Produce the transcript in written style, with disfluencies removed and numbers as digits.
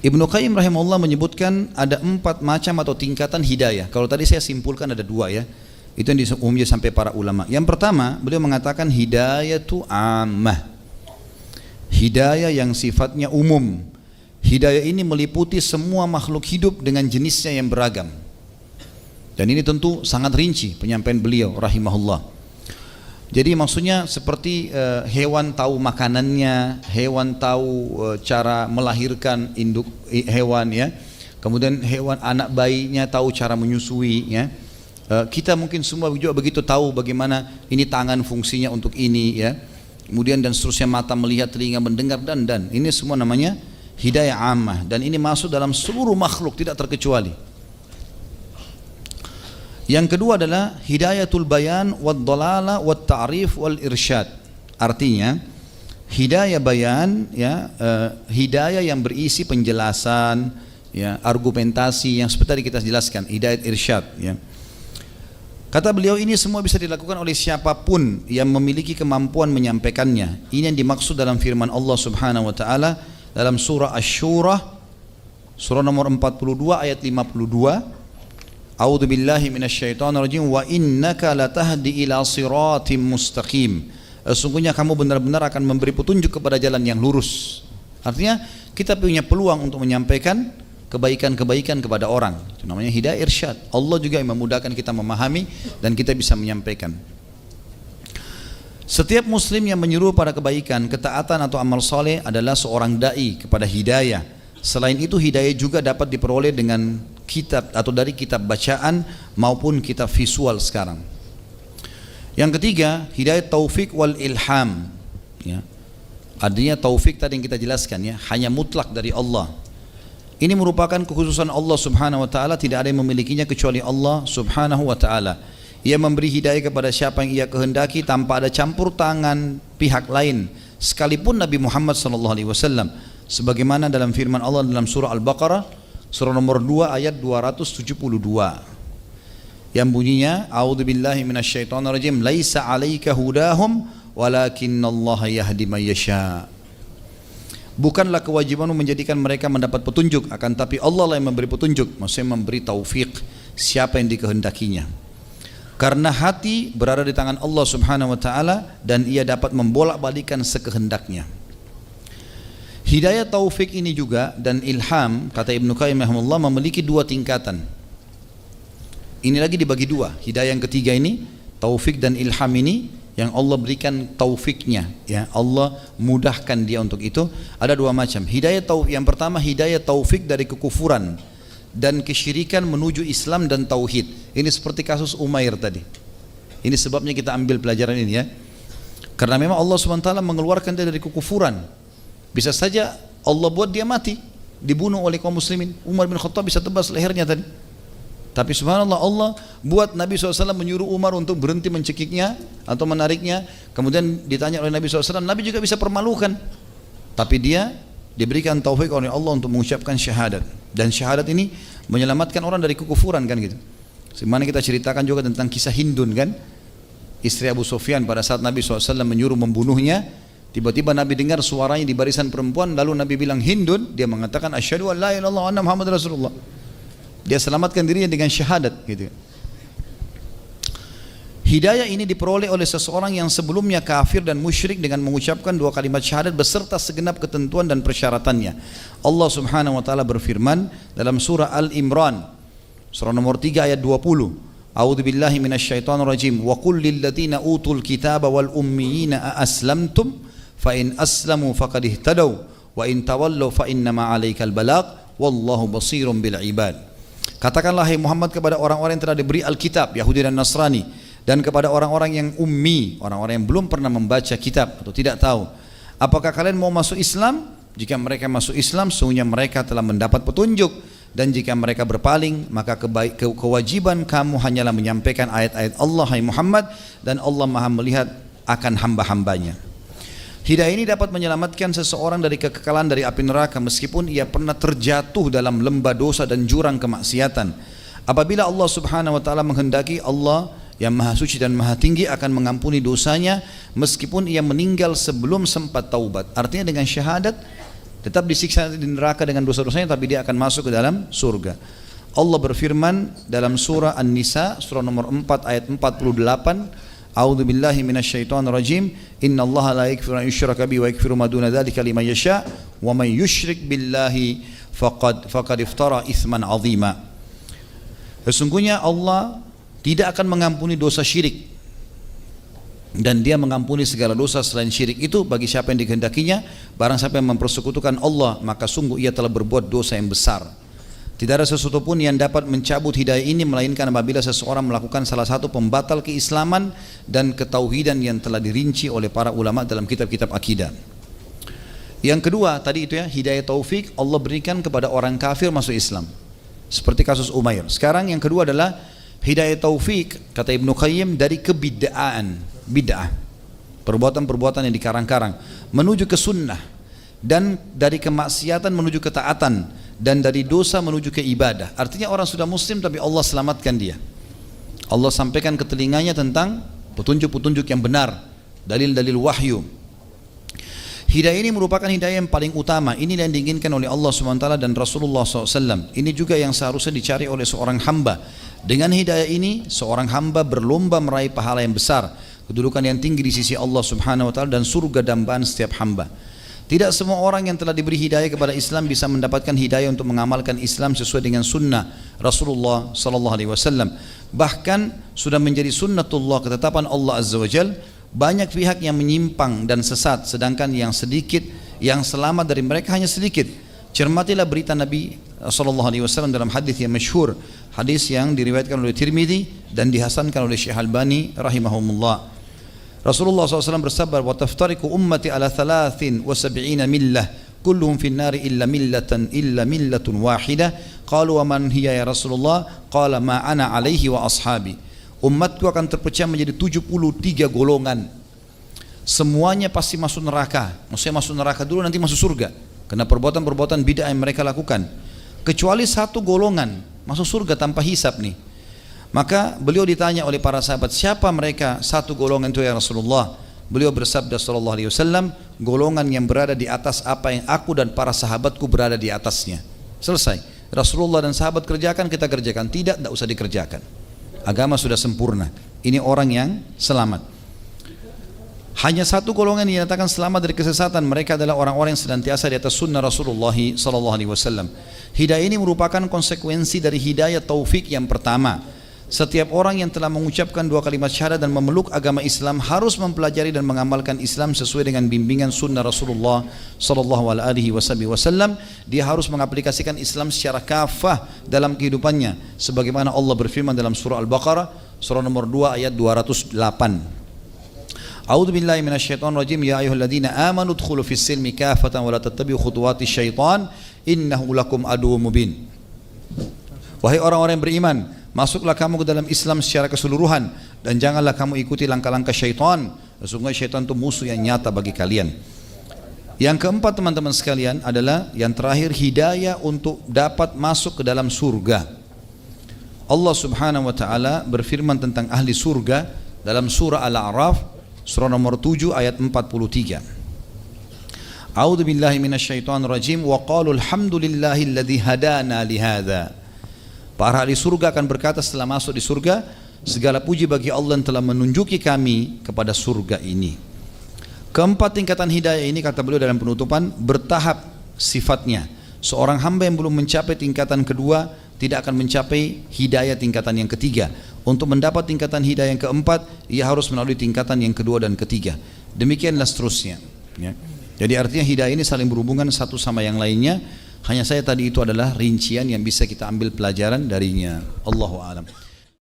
Ibnu Qayyim rahimahullah menyebutkan ada 4 macam atau tingkatan hidayah. Kalau tadi saya simpulkan ada 2 ya. Itu yang umumnya sampai para ulama. Yang pertama, beliau mengatakan hidayah itu ammah. Hidayah yang sifatnya umum. Hidayah ini meliputi semua makhluk hidup dengan jenisnya yang beragam. Dan ini tentu sangat rinci penyampaian beliau rahimahullah. Jadi maksudnya seperti hewan tahu makanannya, hewan tahu cara melahirkan induk hewan ya. Kemudian hewan anak bayinya tahu cara menyusui ya. Kita mungkin semua juga begitu tahu bagaimana ini tangan fungsinya untuk ini ya. Kemudian dan seterusnya mata melihat, telinga mendengar dan ini semua namanya hidayah ammah dan ini masuk dalam seluruh makhluk tidak terkecuali. Yang kedua adalah hidayatul bayan wad dalala wat ta'rif wal irsyad. Artinya hidayah bayan ya, hidayah yang berisi penjelasan ya, argumentasi yang seperti tadi kita jelaskan, hidayat irsyad ya. Kata beliau ini semua bisa dilakukan oleh siapapun yang memiliki kemampuan menyampaikannya. Ini yang dimaksud dalam firman Allah Subhanahu wa taala dalam surah Asy-Syura surah nomor 42 ayat 52. A'udzu billahi minasyaitonir rajim wa innaka latahdi ila siratim mustaqim. Sesungguhnya kamu benar-benar akan memberi petunjuk kepada jalan yang lurus. Artinya kita punya peluang untuk menyampaikan kebaikan-kebaikan kepada orang. Itu namanya hidayah irsyad. Allah juga yang memudahkan kita memahami dan kita bisa menyampaikan. Setiap muslim yang menyuruh pada kebaikan, ketaatan atau amal soleh adalah seorang dai kepada hidayah. Selain itu hidayah juga dapat diperoleh dengan kitab atau dari kitab bacaan maupun kitab visual sekarang. Yang ketiga, hidayah taufik wal ilham ya. Artinya taufik tadi yang kita jelaskan ya, hanya mutlak dari Allah. Ini merupakan kekhususan Allah Subhanahu wa taala, tidak ada yang memilikinya kecuali Allah Subhanahu wa taala. Ia memberi hidayah kepada siapa yang ia kehendaki tanpa ada campur tangan pihak lain, sekalipun Nabi Muhammad sallallahu alaihi wasallam. Sebagaimana dalam firman Allah dalam surah Al-Baqarah surah nomor 2 ayat 272 yang bunyinya a'udzubillahi minasyaitonirrajim laisa 'alaika hudahum walakinallaha yahdi may yasha. Bukanlah kewajibanmu menjadikan mereka mendapat petunjuk, akan tapi Allah lah yang memberi petunjuk, maksudnya memberi taufik siapa yang dikehendakinya. Karena hati berada di tangan Allah Subhanahu wa taala dan ia dapat membolak-balikkan sekehendaknya. Hidayah taufik ini juga dan ilham, kata Ibnu Qayyim rahimahullah, memiliki 2 tingkatan. Ini lagi dibagi 2. Hidayah yang ketiga ini, taufik dan ilham ini yang Allah berikan taufiknya, ya Allah mudahkan dia untuk itu. Ada 2 macam. Hidayah taufik yang pertama, hidayah taufik dari kekufuran dan kesyirikan menuju Islam dan tauhid. Ini seperti kasus Umair tadi. Ini sebabnya kita ambil pelajaran ini ya. Karena memang Allah SWT mengeluarkan dia dari kekufuran. Bisa saja Allah buat dia mati, dibunuh oleh kaum muslimin. Umar bin Khattab bisa tebas lehernya tadi. Tapi subhanallah Allah buat Nabi SAW menyuruh Umar untuk berhenti mencekiknya atau menariknya. Kemudian ditanya oleh Nabi SAW, Nabi juga bisa permalukan. Tapi dia diberikan taufik oleh Allah untuk mengucapkan syahadat. Dan syahadat ini menyelamatkan orang dari kekufuran kan gitu. Sebagaimana kita ceritakan juga tentang kisah Hindun kan, istri Abu Sufyan pada saat Nabi SAW menyuruh membunuhnya. Tiba-tiba Nabi dengar suaranya di barisan perempuan, lalu Nabi bilang Hindun, dia mengatakan asyhadu an la ilaha illallah wa anna Muhammad Rasulullah. Dia selamatkan dirinya dengan syahadat gitu. Hidayah ini diperoleh oleh seseorang yang sebelumnya kafir dan musyrik dengan mengucapkan 2 kalimat syahadat beserta segenap ketentuan dan persyaratannya. Allah Subhanahu wa taala berfirman dalam surah Al-Imran surah nomor 3 ayat 20. A'udzu billahi minasyaitonir rajim. Wa qul lil ladzina utul kitaba wal ummiyina aslamtum fa in aslamu faqad ihtadaw wa in tawallaw fa innama 'alaikal balagh wallahu basirun bil ibad. Katakanlah hai Muhammad kepada orang-orang yang telah diberi Alkitab, Yahudi dan Nasrani, dan kepada orang-orang yang ummi, orang-orang yang belum pernah membaca kitab atau tidak tahu, apakah kalian mau masuk Islam? Jika mereka masuk Islam, sesungguhnya mereka telah mendapat petunjuk, dan jika mereka berpaling, maka kewajiban kamu hanyalah menyampaikan ayat-ayat Allah hai Muhammad, dan Allah Maha melihat akan hamba-hambanya. Hidayah ini dapat menyelamatkan seseorang dari kekekalan dari api neraka meskipun ia pernah terjatuh dalam lembah dosa dan jurang kemaksiatan. Apabila Allah Subhanahu wa taala menghendaki, Allah yang maha suci dan maha tinggi akan mengampuni dosanya meskipun ia meninggal sebelum sempat taubat. Artinya dengan syahadat Tetap disiksa di neraka dengan dosa-dosanya, tapi dia akan masuk ke dalam surga. Allah berfirman dalam surah An-Nisa, surah nomor 4 ayat 48, A'udzu billahi minasyaitonir rajim. Innallaha la yaghfiru an yushraka bihi wa yaghfiru ma duna dzalika liman yasha wa man yusyrik billahi faqad iftara itsman 'azima. Sesungguhnya Allah tidak akan mengampuni dosa syirik, dan dia mengampuni segala dosa selain syirik itu bagi siapa yang dikehendakinya. Barang siapa yang mempersekutukan Allah, maka sungguh ia telah berbuat dosa yang besar. Tidak ada sesuatu pun yang dapat mencabut hidayah ini melainkan apabila seseorang melakukan salah satu pembatal keislaman dan ketauhidan yang telah dirinci oleh para ulama dalam kitab-kitab akidah. Yang kedua tadi itu ya, hidayah taufik Allah berikan kepada orang kafir masuk Islam, seperti kasus Umair. Sekarang yang kedua adalah hidayah taufik, kata Ibnu Qayyim, dari kebid'aan, bid'ah, perbuatan-perbuatan yang dikarang-karang, menuju ke sunnah, dan dari kemaksiatan menuju ketaatan, dan dari dosa menuju ke ibadah. Artinya orang sudah muslim tapi Allah selamatkan dia. Allah sampaikan ke telinganya tentang petunjuk-petunjuk yang benar, dalil-dalil wahyu. Hidayah ini merupakan hidayah yang paling utama. Ini yang diinginkan oleh Allah SWT dan Rasulullah SAW. Ini juga yang seharusnya dicari oleh seorang hamba. Dengan hidayah ini, seorang hamba berlomba meraih pahala yang besar, kedudukan yang tinggi di sisi Allah Subhanahu wa taala, dan surga dambaan setiap hamba. Tidak semua orang yang telah diberi hidayah kepada Islam bisa mendapatkan hidayah untuk mengamalkan Islam sesuai dengan sunnah Rasulullah sallallahu alaihi wasallam. Bahkan sudah menjadi sunnatullah, ketetapan Allah Azza wa Jalla. Banyak pihak yang menyimpang dan sesat, sedangkan yang sedikit yang selamat dari mereka hanya sedikit. Cermatilah berita Nabi sallallahu alaihi wasallam dalam hadis yang masyhur, hadis yang diriwayatkan oleh Tirmidzi dan dihasankan oleh Syekh Albani rahimahumullah. Rasulullah SAW bersabda, wa taftariku ummati ala 73 millah kulluhum fin nari illa millatun wahidah. Qalu wa man hiya ya Rasulullah? Qala ma ana alaihi wa ashabi. Umatku akan terpecah menjadi 73 golongan. Semuanya pasti masuk neraka. Maksudnya masuk neraka dulu, nanti masuk surga, karena perbuatan-perbuatan bid'ah yang mereka lakukan. Kecuali satu golongan masuk surga tanpa hisab nih. Maka beliau ditanya oleh para sahabat, siapa mereka satu golongan itu ya Rasulullah? Beliau bersabda sallallahu alaihi wasallam, golongan yang berada di atas apa yang aku dan para sahabatku berada di atasnya. Selesai. Rasulullah dan sahabat kerjakan, kita kerjakan. Tidak usah dikerjakan. Agama sudah sempurna. Ini orang yang selamat. Hanya satu golongan yang dinyatakan selamat dari kesesatan. Mereka adalah orang-orang yang senantiasa di atas sunnah Rasulullah sallallahu alaihi wasallam. Hidayah ini merupakan konsekuensi dari hidayah taufik yang pertama. Setiap orang yang telah mengucapkan dua kalimat syahadat dan memeluk agama Islam harus mempelajari dan mengamalkan Islam sesuai dengan bimbingan sunnah Rasulullah sallallahu alaihi wasallam. Dia harus mengaplikasikan Islam secara kafah dalam kehidupannya, sebagaimana Allah berfirman dalam surah Al-Baqarah surah nomor 2 ayat 208. A'udzu billahi minasyaitonir rajim. Ya ayyuhalladzina amanu udkhulu fis silmi kafatan wa la tattabi'u khutuwatis syaitan innahu lakum aduwwum mubin. Wahai orang-orang yang beriman, masuklah kamu ke dalam Islam secara keseluruhan dan janganlah kamu ikuti langkah-langkah syaitan. Sesungguhnya syaitan itu musuh yang nyata bagi kalian. Yang keempat teman-teman sekalian adalah yang terakhir, hidayah untuk dapat masuk ke dalam surga. Allah Subhanahu wa taala berfirman tentang ahli surga dalam surah Al-A'raf surah nomor 7 ayat 43. A'udzu billahi minasyaitonir rajim wa qalu alhamdulillahilladzi hadana li hadza. Para ahli surga akan berkata setelah masuk di surga, segala puji bagi Allah yang telah menunjuki kami kepada surga ini. Keempat tingkatan hidayah ini, kata beliau dalam penutupan, bertahap sifatnya. Seorang hamba yang belum mencapai tingkatan kedua tidak akan mencapai hidayah tingkatan yang ketiga. Untuk mendapat tingkatan hidayah yang keempat, ia harus melalui tingkatan yang kedua dan ketiga. Demikianlah seterusnya ya. Jadi artinya hidayah ini saling berhubungan satu sama yang lainnya. Hanya saya tadi itu adalah rincian yang bisa kita ambil pelajaran darinya. Allahu a'lam.